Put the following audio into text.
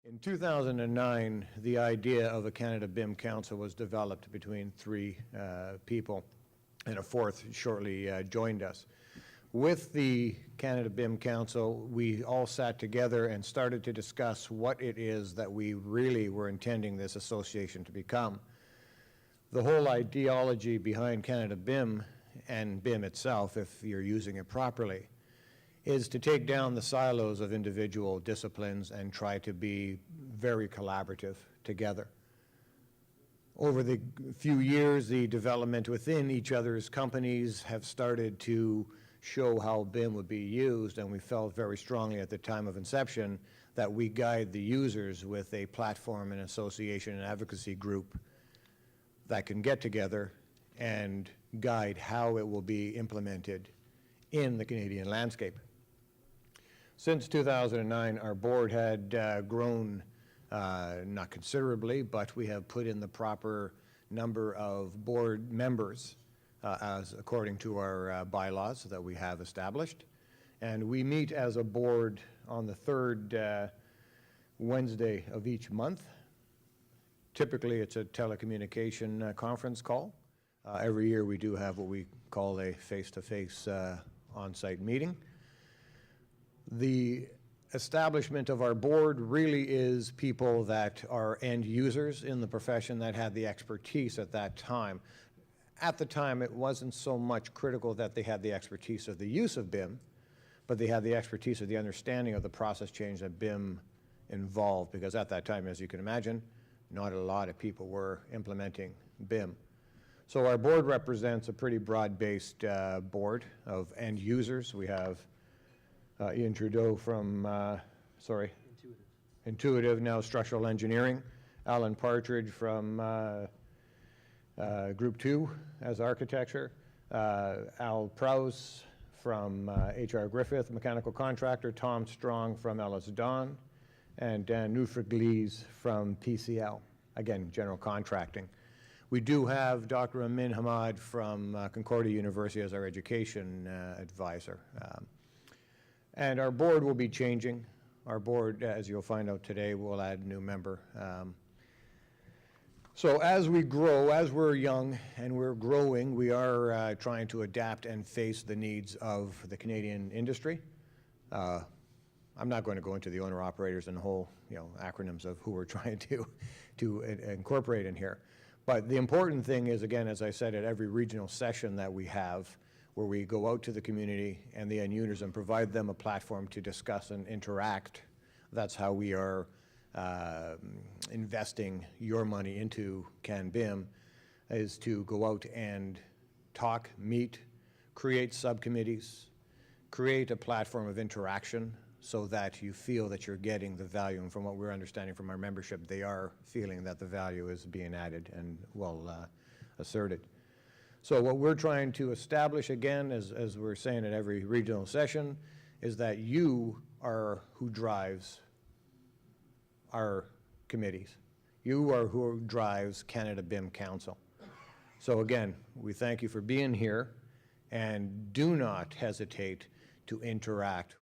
In 2009, the idea of a Canada BIM Council was developed between three people, and a fourth shortly joined us. With the Canada BIM Council, we all sat together and started to discuss what it is that we really were intending this association to become. The whole ideology behind Canada BIM and BIM itself, if you're using it properly, is to take down the silos of individual disciplines and try to be very collaborative together. Over the few years, the development within each other's companies have started to show how BIM would be used, and we felt very strongly at the time of inception that we guide the users with a platform and association and advocacy group that can get together and guide how it will be implemented in the Canadian landscape. Since 2009, our board had grown, not considerably, but we have put in the proper number of board members as according to our bylaws that we have established. And we meet as a board on the third Wednesday of each month. Typically, it's a telecommunication conference call. Every year we do have what we call a face-to-face on-site meeting. The establishment of our board really is people that are end users in the profession that had the expertise at that time. At the time, it wasn't so much critical that they had the expertise of the use of BIM, but they had the expertise of the understanding of the process change that BIM involved, because at that time, as you can imagine, not a lot of people were implementing BIM. So our board represents a pretty broad-based board of end users. We have Ian Trudeau from, Intuitive, now Structural Engineering. Alan Partridge from Group 2 as Architecture. Al Prowse from HR Griffith, Mechanical Contractor. Tom Strong from Ellis Don. And Dan Nufriglies from PCL, again, General Contracting. We do have Dr. Amin Hamad from Concordia University as our education advisor. And our board will be changing. Our board, as you'll find out today, will add a new member. So as we grow, as we're young and we're growing, we are trying to adapt and face the needs of the Canadian industry. I'm not going to go into the owner-operators and the whole, acronyms of who we're trying to incorporate in here. But the important thing is, again, as I said, at every regional session that we have, where we go out to the community and the end users and provide them a platform to discuss and interact. That's how we are investing your money into CanBIM, is to go out and talk, meet, create subcommittees, create a platform of interaction so that you feel that you're getting the value. And from what we're understanding from our membership, they are feeling that the value is being added and well asserted. So what we're trying to establish, again, as we're saying at every regional session, is that you are who drives our committees. You are who drives Canada BIM Council. So again, we thank you for being here, and do not hesitate to interact